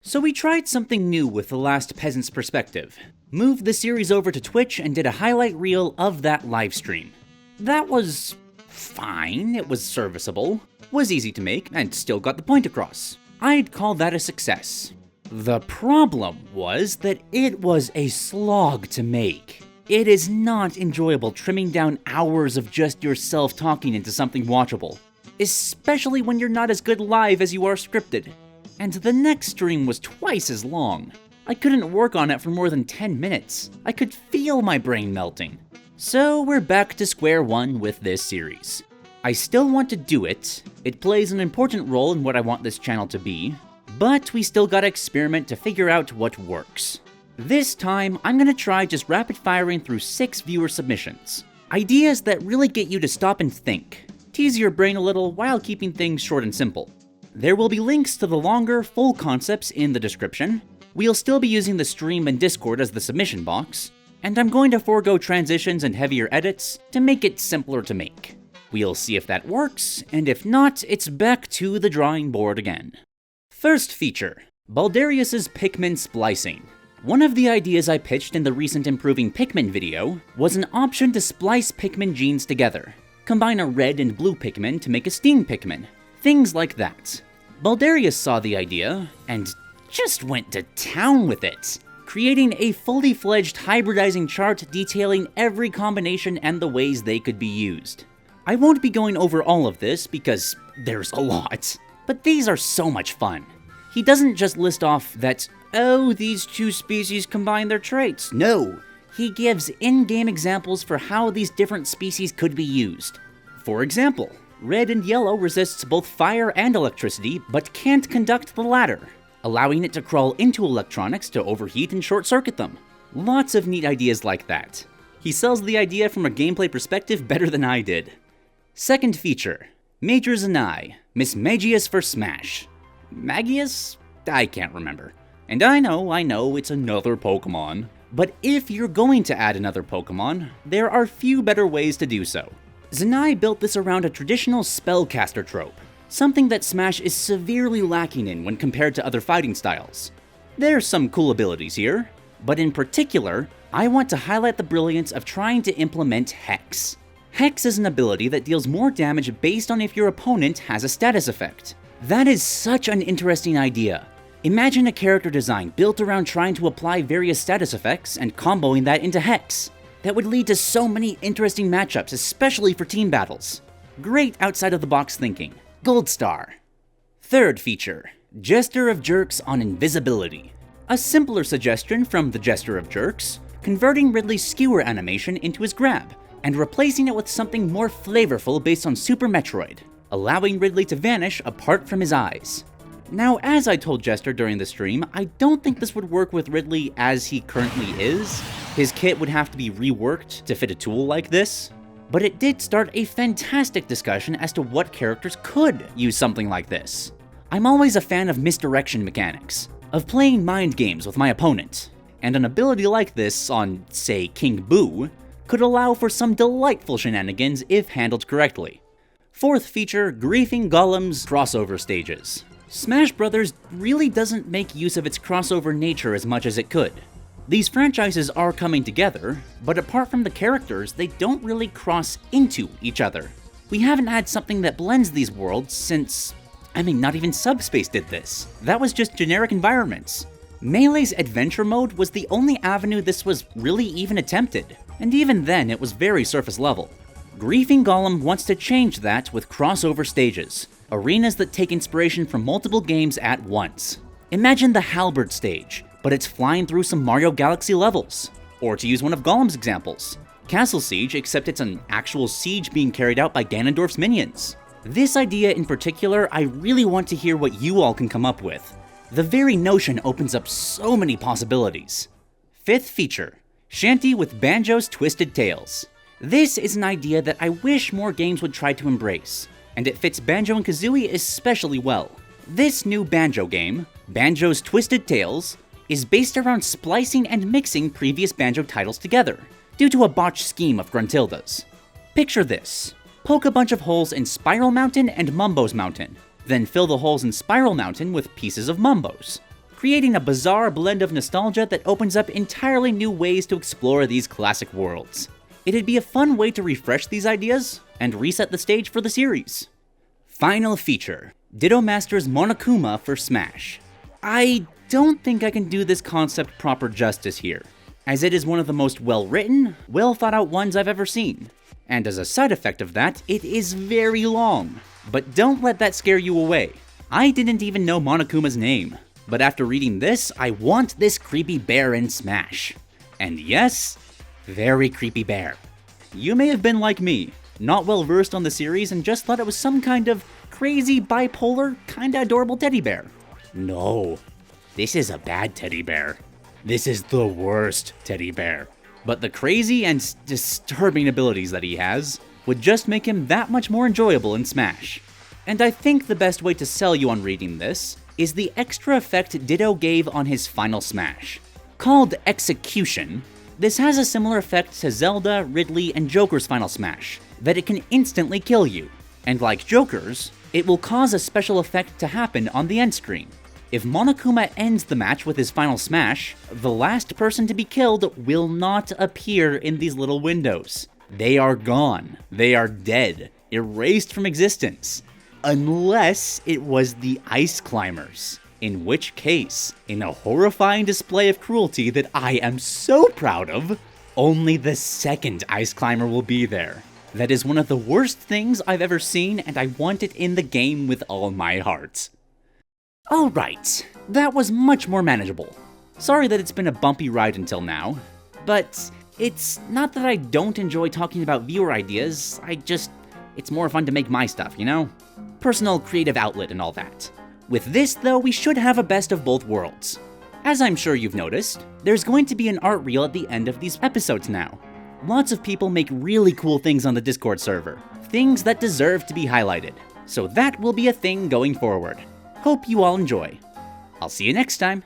So we tried something new with the last Peasant's perspective. Moved the series over to Twitch and did a highlight reel of that livestream. That was fine, it was serviceable, was easy to make, and still got the point across. I'd call that a success. The problem was that it was a slog to make. It is not enjoyable trimming down hours of just yourself talking into something watchable, especially when you're not as good live as you are scripted. And the next stream was twice as long. I couldn't work on it for more than 10 minutes. I could feel my brain melting. So we're back to square one with this series. I still want to do it. It plays an important role in what I want this channel to be, but we still gotta experiment to figure out what works. This time, I'm gonna try just rapid firing through 6 viewer submissions. Ideas that really get you to stop and think. Tease your brain a little while keeping things short and simple. There will be links to the longer, full concepts in the description. We'll still be using the stream and Discord as the submission box, and I'm going to forego transitions and heavier edits to make it simpler to make. We'll see if that works, and if not, it's back to the drawing board again. First feature, Baldarius' Pikmin splicing. One of the ideas I pitched in the recent Improving Pikmin video was an option to splice Pikmin genes together. Combine a red and blue Pikmin to make a steam Pikmin. Things like that. Baldarius saw the idea, and just went to town with it, creating a fully fledged hybridizing chart detailing every combination and the ways they could be used. I won't be going over all of this because there's a lot, but these are so much fun. He doesn't just list off that, oh, these two species combine their traits. No, he gives in-game examples for how these different species could be used. For example, red and yellow resists both fire and electricity, but can't conduct the latter, allowing it to crawl into electronics to overheat and short-circuit them. Lots of neat ideas like that. He sells the idea from a gameplay perspective better than I did. Second feature, MajorZanai, Mismagius for Smash. Magius? I can't remember. And I know, it's another Pokemon. But if you're going to add another Pokemon, there are few better ways to do so. Zanai built this around a traditional spellcaster trope, something that Smash is severely lacking in when compared to other fighting styles. There's some cool abilities here, but in particular, I want to highlight the brilliance of trying to implement Hex. Hex is an ability that deals more damage based on if your opponent has a status effect. That is such an interesting idea. Imagine a character design built around trying to apply various status effects and comboing that into Hex. That would lead to so many interesting matchups, especially for team battles. Great outside-of-the-box thinking. Gold star. Third feature, Jester of Jerks on Invisibility. A simpler suggestion from the Jester of Jerks, converting Ridley's skewer animation into his grab, and replacing it with something more flavorful based on Super Metroid, allowing Ridley to vanish apart from his eyes. Now, as I told Jester during the stream, I don't think this would work with Ridley as he currently is. His kit would have to be reworked to fit a tool like this, but it did start a fantastic discussion as to what characters could use something like this. I'm always a fan of misdirection mechanics, of playing mind games with my opponent, and an ability like this on, say, King Boo, could allow for some delightful shenanigans if handled correctly. Fourth feature, Griefing Golem's crossover stages. Smash Bros. Really doesn't make use of its crossover nature as much as it could. These franchises are coming together, but apart from the characters, they don't really cross into each other. We haven't had something that blends these worlds since, not even Subspace did this. That was just generic environments. Melee's Adventure Mode was the only avenue this was really even attempted, and even then it was very surface level. Griefing Golem wants to change that with crossover stages, arenas that take inspiration from multiple games at once. Imagine the Halberd stage, but it's flying through some Mario Galaxy levels. Or to use one of Golem's examples, Castle Siege, except it's an actual siege being carried out by Ganondorf's minions. This idea in particular, I really want to hear what you all can come up with. The very notion opens up so many possibilities. Fifth feature, Shanty with Banjo's Twisted Tales. This is an idea that I wish more games would try to embrace, and it fits Banjo and Kazooie especially well. This new Banjo game, Banjo's Twisted Tales, is based around splicing and mixing previous Banjo titles together, due to a botched scheme of Gruntilda's. Picture this. Poke a bunch of holes in Spiral Mountain and Mumbo's Mountain, then fill the holes in Spiral Mountain with pieces of Mumbo's. creating a bizarre blend of nostalgia that opens up entirely new ways to explore these classic worlds. It'd be a fun way to refresh these ideas and reset the stage for the series. Final feature, DittoMaster's Monokuma for Smash. I don't think I can do this concept proper justice here, as it is one of the most well-written, well-thought-out ones I've ever seen. And as a side effect of that, it is very long. But don't let that scare you away. I didn't even know Monokuma's name, but after reading this, I want this creepy bear in Smash. And yes, very creepy bear. You may have been like me, not well versed on the series and just thought it was some kind of crazy, bipolar, kinda adorable teddy bear. No, this is a bad teddy bear. This is the worst teddy bear. But the crazy and disturbing abilities that he has would just make him that much more enjoyable in Smash. And I think the best way to sell you on reading this is the extra effect Ditto gave on his final Smash. Called Execution, this has a similar effect to Zelda, Ridley, and Joker's final Smash, that it can instantly kill you. And like Joker's, it will cause a special effect to happen on the end screen. If Monokuma ends the match with his final Smash, the last person to be killed will not appear in these little windows. They are gone. They are dead, erased from existence. Unless it was the Ice Climbers. In which case, in a horrifying display of cruelty that I am so proud of, only the second Ice Climber will be there. That is one of the worst things I've ever seen, and I want it in the game with all my heart. Alright, that was much more manageable. Sorry that it's been a bumpy ride until now, but it's not that I don't enjoy talking about viewer ideas, it's more fun to make my stuff, you know? Personal creative outlet and all that. With this, though, we should have a best of both worlds. As I'm sure you've noticed, there's going to be an art reel at the end of these episodes now. Lots of people make really cool things on the Discord server, things that deserve to be highlighted. So that will be a thing going forward. Hope you all enjoy. I'll see you next time.